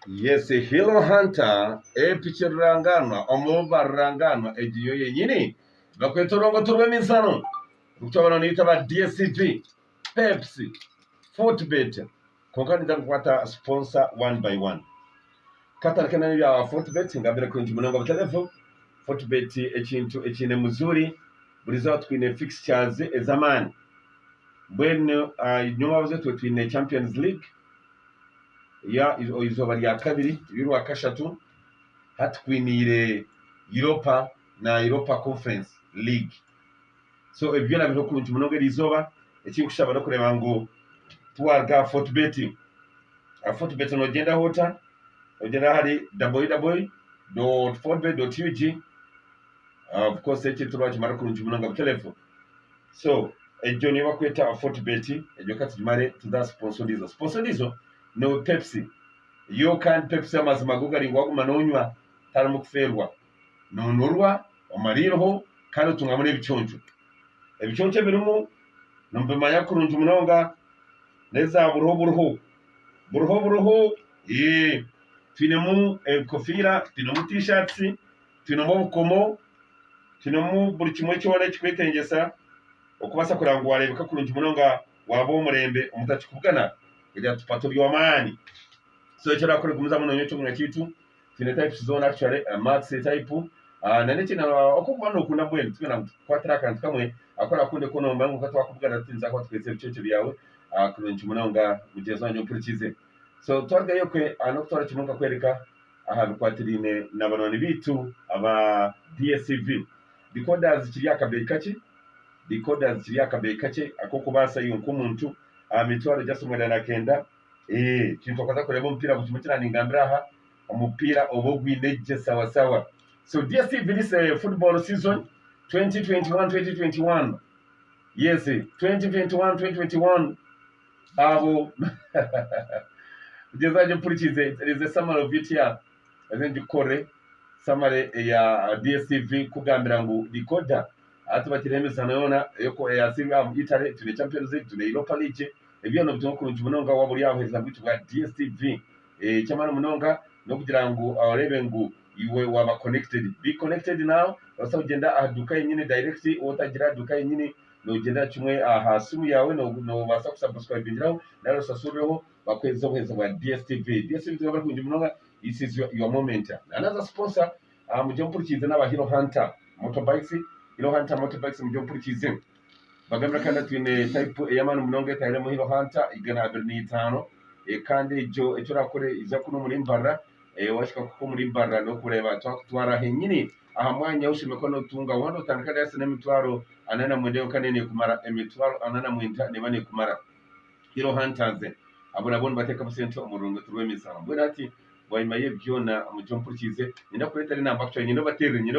Yes, Hilo Hunter epichiranganwa omubaranganwa egiyo yenyini bakwetorongo turwemizano kutabana nita ba DSTV Pepsi Fortbet konkaniza kukwata sponsor one by one katala kenani ya Fortbet ngabira kunji munonga butelefu Fortbet ekintu ekine muzuri bulizo twine fixtures ezamani bwene nyuma bazo twine Champions League ya izoba rya kabiri y'urwa kashatu hatwinire Europa na Europa Conference League so ebyo nabyo kunti munonge rizoba ekikushaba no kureba ngo twarga Fortbet Fortbet no genda hota ogenda hari www.fortbet.ug of course eki tuba kimara kunti munonga telefone so ejo niba kweta Fortbet ejo kati jimare tuda sponsorizo no Pepsi yo kan Pepsi amazima gugari ngwaguma nonywa taramu kuferwa nonurwa omariroho kandi tungamune ebichoncho birumu numbe manya kurunja munonga neza buruho twinemu kofira twinemu t-shirts twinemu bukomo twinemu buri kimwe cyone kikwetengesa okubasa kurangwa warebeka kurunja munonga wabo umurembe umutachi kuvugana kugira tupato by'amani so cyara kuri kumuza muno nyocho mwa kitu twine types zone actually max type na niki na okuba no kuna bwene twina kwa track kamwe akora kunde kono mbangu katwa kuvugana tinza kwa twese bicecho byawe kurunja munonga mugezo wanyu purikize so twarga yokwe anoktora kimunga kwereka aha bikwatirine nabanoni bitu aba DSTV decoders kiri akabe kake akoko basa yonko muntu mitwaro jasumwe na kenda kintu kaza kureba umupira gukimukira ningambira aha umupira obogwineje sawa so DSTV this football season 2021 yes 2021 abo jezaje purikize there is a summary of it here azendi kore summary ya DSTV kugambira ngo decoder atubatiremeza nayona yoko yasinga Italy tune Champions League tune Europa League ebyo no bitokurunje munonga waburi yaheza gwitu bwa DSTV cyamana munonga no kugira ngo abarebe ngo iwe waba be connected now basa ugenda aduka nyine direct utagira duka nyine no genda kimwe ahasumu yawe no basa kusubscribe ngiraho naro sasureho bakweza kweza bwa DSTV bari kunje munonga this is your moment another sponsor mujye mpurikize n'aba Hero Hunter motorbikes mujye mpurikize bagambira kandi twine type eyamana munonge tayire mu Hero Hunter igana 25 kandi ejo rakore iza kuno muri mbara washika kuko muri mbara no kureba twara henyini aha mwanya ushime ko no tunga wano tandika yase na mitwaro anana mwendeo kanene kumara emitwaro anana mwinta ne bane kumara Hero Hunters abona bona bateka percent umurungo turwemisa mbona ati wayimaye byona mujye mpurikize ninda kureta ni namba actually nindo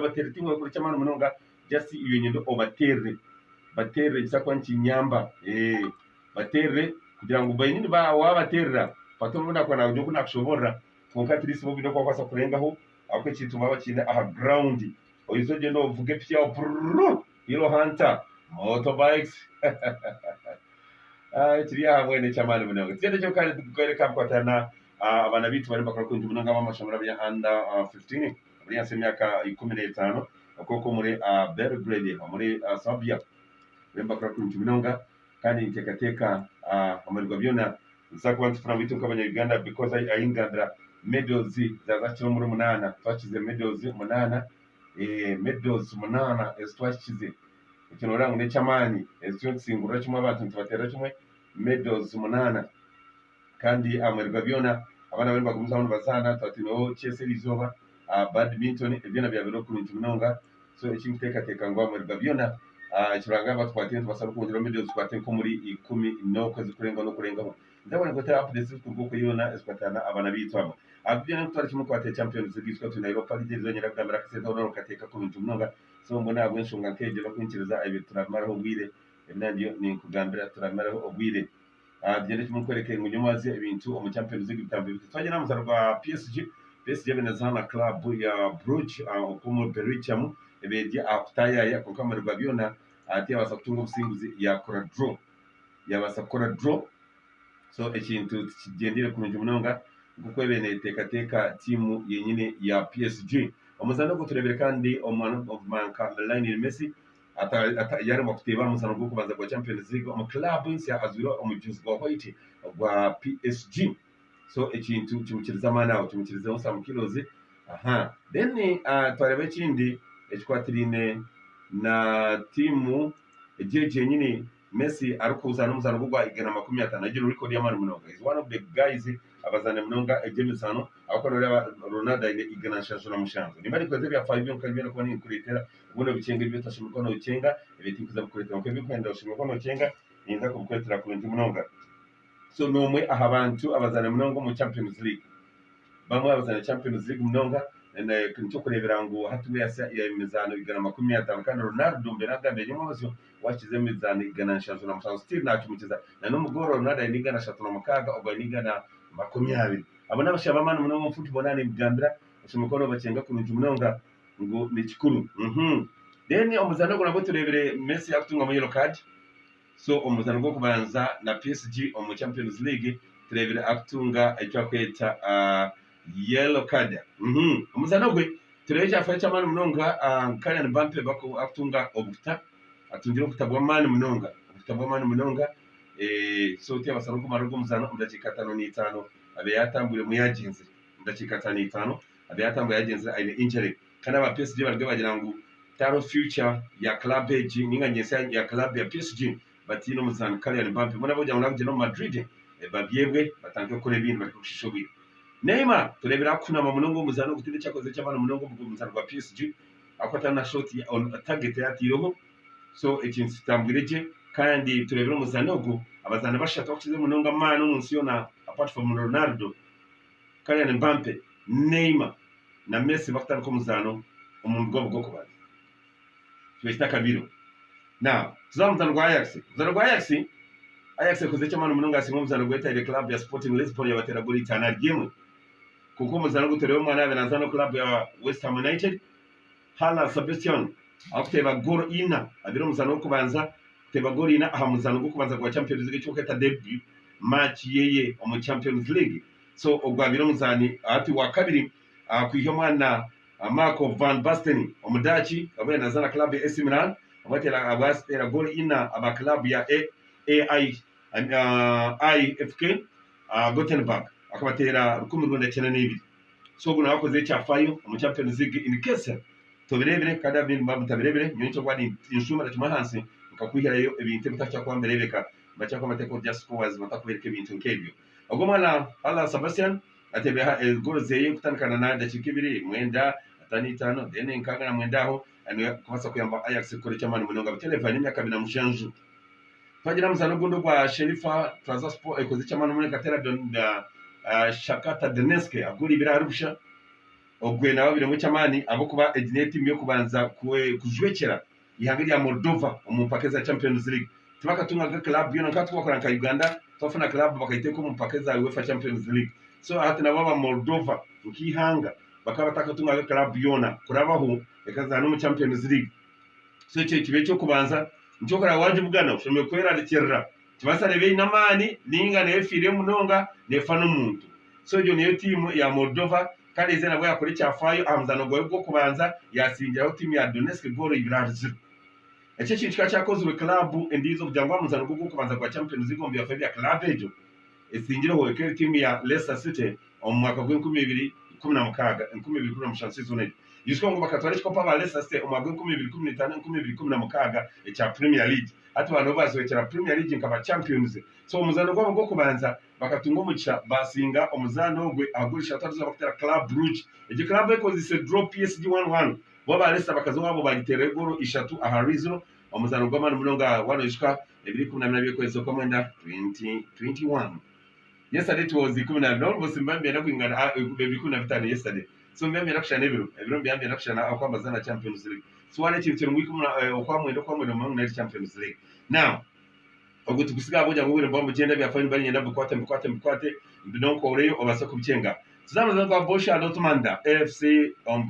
batere timwe kuri cyamana munonga just iyo nyendo obatere batere bisakwa nkinyamba batere kugira ngo bayini ba wabaterera pato mbona kwa najo kuna kushobora konka trisi bo bidoko kwasa kurengaho ako kintu baba kinda aha ground oyizo je no vuge pya Hero Hunter motorbikes tiriya hamwe cyamana munonga tende cyo kandi kwereka kwatana abana bitu bari bakora kunje munonga bamashobora bya under 15 buri yase myaka 15 akoko muri Belgrade muri Serbia bemba kora kunje munonga kandi ntekateka amarwa byona nzakwa ntufuna bitu kabanya Uganda because I ingandra medals zazakiro muri 8 twakize medals 8 medals 8 estwakize ikintu rangu ne chamani estyo nsingura kimwe abantu tubatera kimwe medals 8 kandi amarwa byona abana bari bagumuza abantu bazana twatino chese rizoba badminton ebyona byabiro kunje munonga so ikintu tekateka ngo amarwa byona kiranga batwatine tubasaba kongera medals twatine ko muri 10 no kwezi kurengaho ndabona ko tara updates kuko yona eskwatana abana bitwamo abyo twari kimwe kwate Champions League twa tuna Europa League zonyera kamera kaseta no kateka ko bintu munonga so mbona abo nshunga keje no kwinjiriza ibi turamaraho bwire nabyo ni kugambira turamaraho obwire byende kimwe kwereke ngo nyumaze ibintu mu Champions League bitambi twagera mu zarwa PSG Benazana club ya Bruges okumo Bericham ebedi akutaya ya kukamerwa byona ati abasa kutunga ubusinguzi yakora draw so ekintu kigendere kurungi munonga kuko bene teka timu yenyine ya PSG omuzano go turebere kandi omwana of manka Lionel Messi yari mu kuteba musano go kubanza kwa Champions League mu club ya azuro omujuzi gwa White gwa PSG so ekintu kimukiriza mana aho kimukiriza Sam Kilozi then twarebe kindi ekwatirine na timu ejeje nyine Messi arikuza n'umuzano gwa igana 50 agira record ya mani munonga is one of the guys abazane munonga ejemisano akora Ronaldo ile igana shashura mushanzo nimari kweze bya 5 yo kalbira ko ni kuretera ubuno bicenge byo tashimiko no ucenga ibiti kuza kuretera ko bikwenda ushimiko no ucenga ninda kukwetera kurungi munonga so nomwe ahabantu abazane munonga mu Champions League bamwe abazane Champions League munonga cyo kurebera ngo hatuwe ya mizano igana 50 kandi Ronaldo mbere agambe nyumozo wakize mizano igana nshazo na musanzo still nakimikiza na n'umugoro Ronaldo inigana 36 ogwa inigana 20 abona bashabamana muno mu football nane mugambira ushimikono bacenga kurunji munonga ngo ni kikuru then omuzano go nabo turebere Messi akutunga mu yellow card so omuzano go kubanza na PSG mu Champions League turebere akutunga icyo kweta yellow card umuzano gwe tureje afacha mani munonga Kylian Mbappe bako akutunga obuta atungira kutabwa mani munonga so tia basano ko marugo muzano ndakika 5 abe yatambure mu yagenze ndakika 5 abe yatambure yagenze aine injury kana ba PSG barwe bagira ngo taro future ya club eji ninga nyesa ya club ya PSG batino muzano Kylian Mbappe mona boja munabuje no Madrid babyebwe batanke kore bintu bari kushishobira Neymar turebera kunama munongo muzano gutinde cyakoze cy'abana munongo mu muzano wa PSG akwata na shot on target yatiroho so ekintu kitambwireje kandi turebera muzano go abazana bashaka kukize munonga mano munsi yona apart from Ronaldo Kylian Mbappe Neymar na Messi bakutana ko muzano umuntu bwo kubaza twita kabiro now tuzamuzana rwa Ajax koze cy'amano munonga asimwe muzano gweta ile club ya Sporting Lisbon yabatera goli 5 game kuko muzano guterewe mwana yabe nazano club ya West Ham United Hala Sebastian akuteba gol ina abiro muzano kubanza kuteba gol ina aha muzano kubanza kwa Champions League cyo kweta debut match yeye mu Champions League so ogwabiro muzani ati wa kabiri kwiha mwana Marco van Basten omudachi abaye nazana club ya AC Milan abatera gol ina aba club ya IFK Gothenburg akabatera 12 so guna wakoze cyafayo mu Champions League in case to birebere kada bin babu tabirebere nyoncho kwani inshuma natuma hansi ukakwihirayo ibintu bitacha kwa mberebeka bacha kwa mateko just scores batakubereka ibintu nkebyo ogomana Hala Sebastian atebeha goal zeye kutankana na dakika 2 mwenda atani 5 then nkanga na mwendaho kwasa kuyamba Ajax kore cyamani munonga batelefone imyaka 2 mushanju Fagira muzano gundo kwa Sherifa Trabzonspor ekoze cyamano muri Katera da Shakhtar Donetsk aguri birarusha ogwe nawo bire mu cyamani abo kuba Ednet miyo kubanza kujwekera ihangiri ya Moldova umupakeza Champions League tubaka tunga club yona nkatwa kwa nka Uganda tofuna club bakayiteko umupakeza UEFA Champions League so hati na baba Moldova ukihanga bakaba takatunga club yona kurabaho ekaza no mu Champions League so kibe cyo kubanza Njokora waje bugana ushome kwera rikirra tibasarebe inamani ninga nefire munonga nefano muntu so jo niyo timu ya Moldova kandi zena bwa yakore cyafayo amzano gwe bwo kubanza yasingira timu ya Donetsk goro ibirazi ece kintu cyakozwe club endizo kujangwa muzano gwo kubanza kwa Champions League ombi ya club ejo esingira ho ekere timu ya Leicester City omwaka gwe 2016 season Yusko ngo bakatwara ko pa Leicester City umwaka 2015 cha Premier League ati bano bazwekera Premier League nkaba Champions so umuzano gwo kubanza bakatunga umuca basinga umuzano gwe agurisha ataruza bakatera Club Brugge eje club ekozise draw PSG 1-1 baba Leicester bakazo wabo bagitera goro 3 aharizo umuzano gw'amano munonga wanoshika 2012 kwezo komenda 2021 yesterday it was 10 almost mbambe na kwingana 2015 yesterday so mbambe nakshana ibiro mbambe nakshana akwambazana Champions League so wane chitiro ngwikumuna okwamwendo mu Champions League now ogutu kusiga boja ngubire mbambe genda bya fine bari nyenda bukwate ndonko ureyo obasa kubyenga tuzamaza kwa Borussia Dortmund FC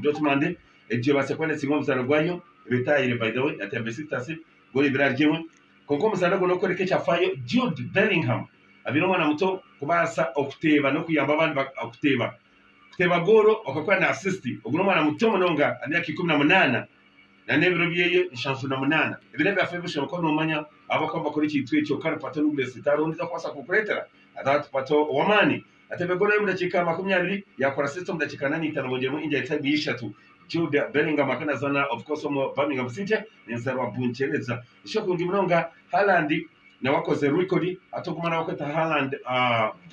Dortmund ejo basekwene singo muzano gwanyo betayire by the way at Besiktas goli birarjemo konko muzano gono koreke chafayo Jude Bellingham abiri umwana muto kubasa okuteba no kuyamba abandi okuteba kuteba goro okakora na assist ubwo umwana muto munonga imyaka 18 na nebiro byeye inshansu na 8 ibire byafe bishoboka ko nomanya abakomba kuri kitwe cyo kandi pato n'ubulesi tarondiza kwasa kukuletera atatu pato wamani atebe goro mu dakika 20 yakora system dakika 8 bongera mu india time yishatu Jude Bellingham akana zana of course mu Birmingham City nenzarwa bunchereza ishoko ndi munonga Haaland na wakoze record atogumana wakweta Haaland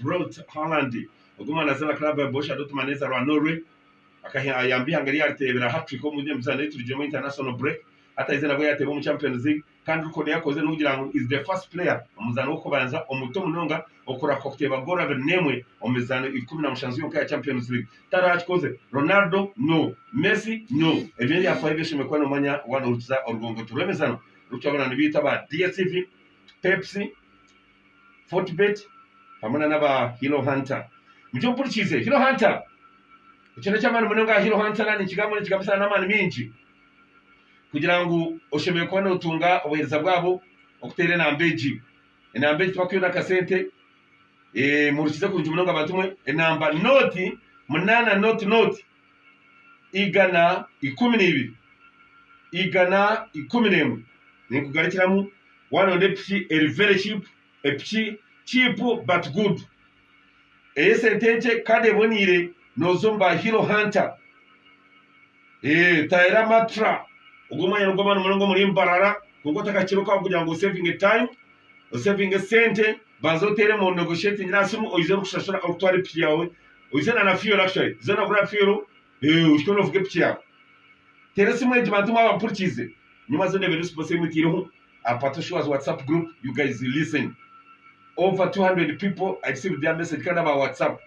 brought Haaland ogumana zana club ya Borussia Dortmund nenzarwa Norway akayambia angalia atebera hat-trick mu ndiye mzana turije mu international break hata izena bwo yatebo mu Champions League kandi record yakoze nugira ngo is the first player umuzana wo kubanza omuto munonga okora kokuteba gora benemwe omuzana 10 na mushanzu yonka ya Champions League tarachikoze Ronaldo no Messi no ebiri afaye shimekwa no manya wana uruza orugongo turemezano ruchabana nibita ba DStv Pepsi Fortbet hamana naba Hero Hunter mjo purchase Hero Hunter ikintu cy'amana munonga Hero Hunter ni kigambo kigabisa n'amana minji kugira ngo oshemeye kubona utunga ubuhereza bwabo okutere na mbeji enambeji twakiyo na kasente mu rukiza kunje munonga batumwe enamba noti munana noti igana 12 igana 11 ni kugarikiramu one on pc very cheap cheap but good sentenche kade bonire nozomba Hero Hunter taira matra ugumanya rugomana mulongo muri mbarara kuko takachiruka kugira ngo saving time saving sente bazotere mu negotiate nyirasimu oize kushashura octoire pia yawe oizena na fuel actually zona kura fuel ushikono vuge pia teresimu ejimantu mwa purchase nyuma zone belu possibility iriho apato shows WhatsApp group you guys listen over 200 people I received their message kana ba WhatsApp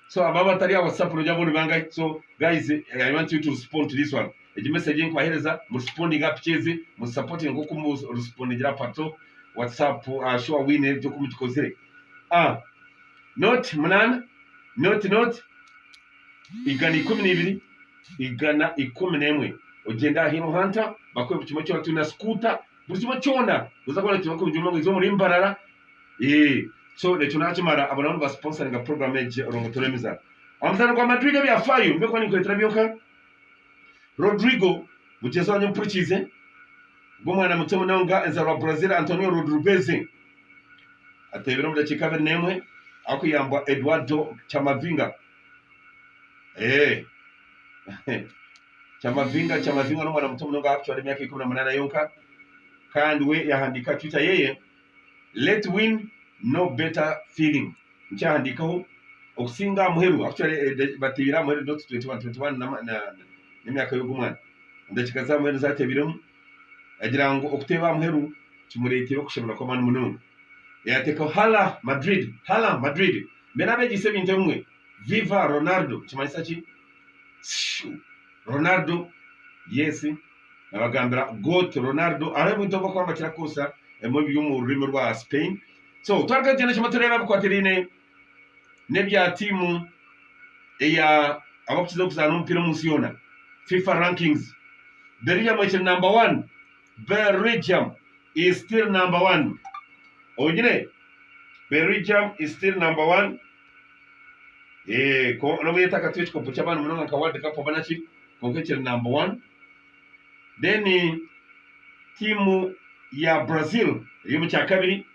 so ababa tari WhatsApp no jabo bangai so guys I want you to respond to this one eji message kwa hereza mu responding up cheze mu supporting ngoko mu responding gira pato WhatsApp show win byo kumutikozere note munana note igana 12 igana 11 ogenda Hero Hunter bakwe buchimo cyo tuna scooter buchimo cyona uzakora tibako bujumo izo muri mbarara so le tunachimara abana ba sponsoring program eje rongo toremiza amzana kwa Madrid bya fayo mbeko ni kwetera byoka Rodrigo muchezo wanyu purchase bomwana mutemo nonga enzarwa Brazil Antonio Rodriguez atebera mu dakika benemwe akuyamba Eduardo Chamavinga Chamavinga no mwana mutemo nonga actually myaka 18 yonka kandi we yahandika Twitter yeye let win no better feeling nchahandikaho okusinga muheru actually batibira muheru .21 na n'imyaka yo gumwana ndakikaza muheru zatebiremo agira ngo okuteba muheru kimuretero kushobora ko manu munungu yateka hala Madrid mbena beji 71 viva Ronaldo kimanyisa ki Ronaldo yes abagambira goat Ronaldo arabu ntoba kwamba kirakosa mu byumu rurimi rwa Spain so twaragajena chimatoreba bukwaterine nebya timu ya abakuzizo kuzana umupira musiona FIFA rankings Belgium is number 1 Belgium is still number 1 ojine Belgium is still number 1 ko no yeta katwich ko puchabana munonga ka World Cup banachi konkeche number 1 then timu ya Brazil yimu cha kabiri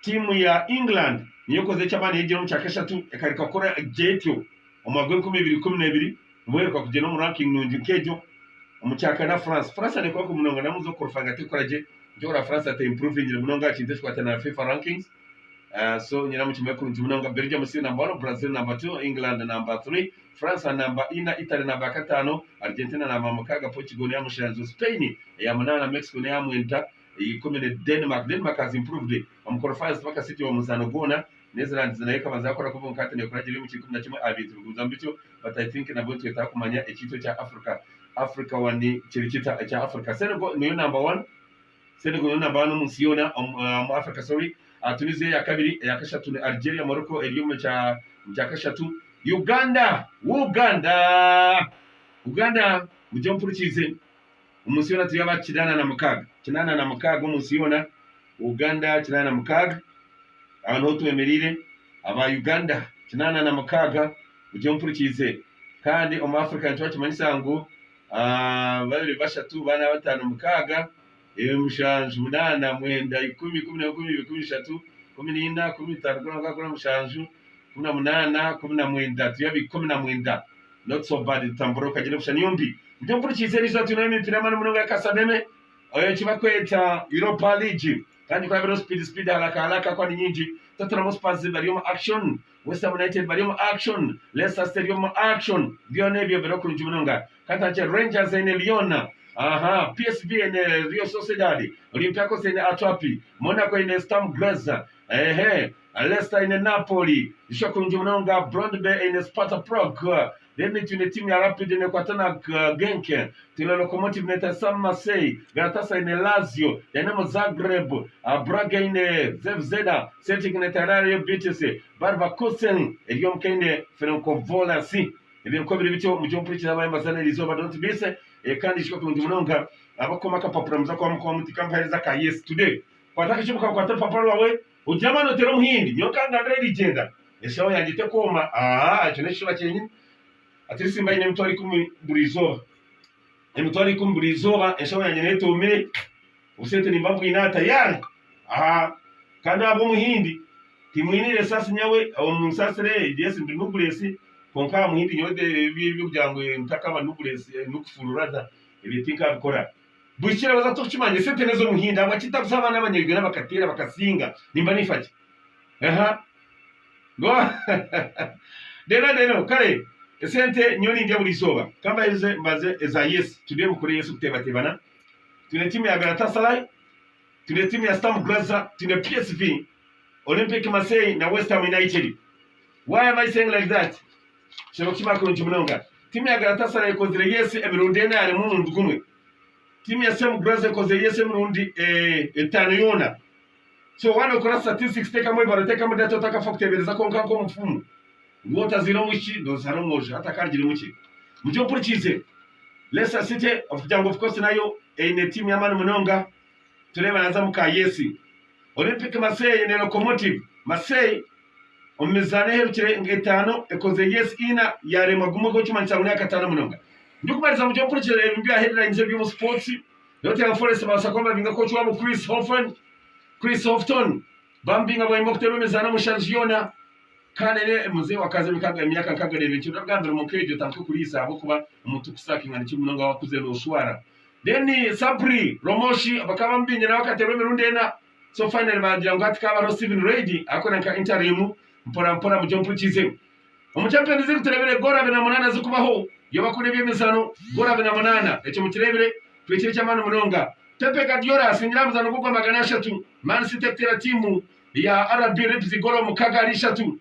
timu ya England niyo koze chabana yije mu chakesha tu ekarika kora jetyo omagwe 2012 mwereka kugena mu ranking nungi kejo omuchaka na France ne kwa kumunonga namuzo korfanga tekoraje njora France ate improving ile munonga chinte kwa tena FIFA rankings so nyina mu chimeko munonga Belgium si number 1 Brazil number 2 England number 3 France number 4 Italy number 5 Argentina na mamamukaga Portugal ya mushanzo Spain ya munana Mexico ya mwenta ikomene Denmark has improved amkorofaz paka city wa musano gona Netherlands zinaweka mazakora kuva mkate ne kuraje mu 11 abiti Mozambique but I think na boto yatakumanya ekito cha Africa wani chirichita cha Africa Senegal niyo number 1 Senegal number 1 musiona mu Africa sorry Tunisia ya kabiri ya kashatu ni Algeria Morocco eliyo cha kashatu Uganda mujampurikize umusiona tuyaba kinana na mukaga umusiona Uganda kinana na mukaga abantu tumemerire aba Uganda 86 ujye mpurikize kandi mu Africa ntwa kimanyisa ngo babiri bashatu bana batanu mukaga mushanju 8 9 10 11 12 13 14 15 kuna mushanju 18 19 tuyabi 19 not so bad tamburo kagire kushani yombi ujye mpurikize rizo tuneme mpira mano muno ya Kasabeme oyo kibakweta Europa League kandi kwa bero speed haraka kwa ni nyingi Tottenham Hotspur bariyo action West Ham United bariyo action Leicester Stadium action byone bero kurunji munonga katache Rangers ene Lyon PSV ene Real Sociedad Olympiacos ene Antwerp Monaco ene Sturm Graz Leicester ene Napoli ishokurunji munonga Brøndby ene Sparta Prague Then tune timu ya Rapid ene kwatana Genk tune Lokomotiv ene Sam Marseille Galatasaray ene Lazio Dinamo Zagreb Braga ene Zvezda Celtic ene Real Betis Leverkusen eliyo mkende Ferencvaros ibyo ko biri bityo mu cyomprikira abayambazana rizoba don't bise kandi shiko kunji munonga abakoma kapapura muza kwa mukwa muti kampani ka yes today kwataka chimuka kwa paparo wawe ujamano tero muhindi nyoka ngandre rigenda eshaho yagite koma cyone shiba cyenye atirisi mbayine mutwari kumburizoba eshaho yanyene tome usete nimbambu ina tayari kandi abo muhindi timwinire sasa nyawe au musasire yes ndinubulesi konka muhindi nyode bibyo byangwe mtaka banubulesi nukufururaza ibitinka bikora bukira baza tukimanye sete nezo muhindi abakita kusaba n'abanyegwe n'abakatira bakasinga nimba nifaki ngo deno kare sente nyoni ndia bulisoba kamba ize mbaze eza yes tudiye mukuri Yesu kutebatebana tune timu ya Galatasaray tune timu ya Sturm Graz tune PSV Olympique Marseille na West Ham United. Why am I saying like that? Shirokima kurunji munonga. Timu ya Galatasaray kozire yes emirundena ari mu ndugumwe. Timu ya Sturm Graz kozire yes emirundi etano yona. So wano kora statistics teka mwe baroteka mu data taka faktebereza konka ko mfumu. Ngota zero mushi do zaro moja hata karjiri mushi. Mjo purchise. Leicester City of course nayo ene timu ya manu munonga. Tuleba naza muka yesi. Olympique Marseille ne Lokomotiv Marseille omezane herukire ngetano ekoze yes ina yare magumo go cyumanitsa muri akatano munonga ndukubariza mu cyo purchase ibyo headlines byo mu sports Nottingham Forest basakomba binga coach wabo Chris Houghton bambinga boy mokutero mezana mu Sharjona kanene muze wakaze mikaga imyaka nkagare cyo bwambere mu kejo tanko kulisa abo kuba umuntu kusaka ngani cy'umunonga wakuze no shwara then Sabri Romoshi abakaba mbinye na wakatero mirundena so finally bagira ngo atikaba Steven Reid akora nka interim mpora mu jompu chize mu Champions League turebere gora bena munana zukubaho yo bakune byemezano gora bena munana echo mu kirebere twekire cyamano munonga Pepe Guardiola singira muzano gugwa magana 3 Man City tera timu ya RB Leipzig gora mu kagari 3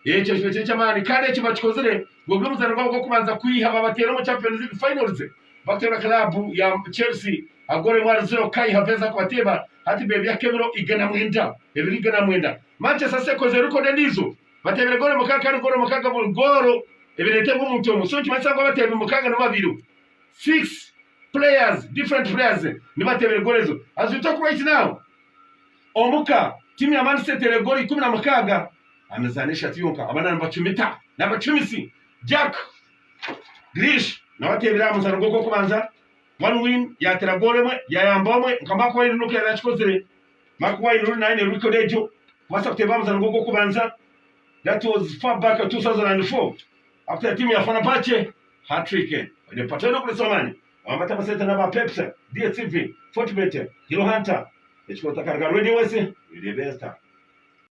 echo twekire cyamani kandi echo bachikozere gugwa muzano gwo kubanza kuyiha babatera mu Champions League finals batera club ya Chelsea agore mwari 0 kai haveza kubateba hati bebi yake biro igana mwenda Manchester City koze ruko ndizo batebere goro mukaka goro mukaka goro ebirete mu mutomo so kimasanga batebe mukaka no babiro 6 players different players ni batebere gorezo as we talk right now omuka timu ya Man City le gori 10 na mukaga amezanisha tiyonka abana namba 10 Jack Grealish na batebere amuzana goko kubanza one win ya teragoremwe ya yambomwe nkambako iri nuko yabachikozere makwa iri na ine ruko dejo wasa kutebamza ngogo kubanza that was far back in 2004 after team ya Fenerbahce hat-trick ile patano kule Somani wamata maseta na Pepsi DStv Fortbet Hero Hunter echiko takarga radio wese ile besta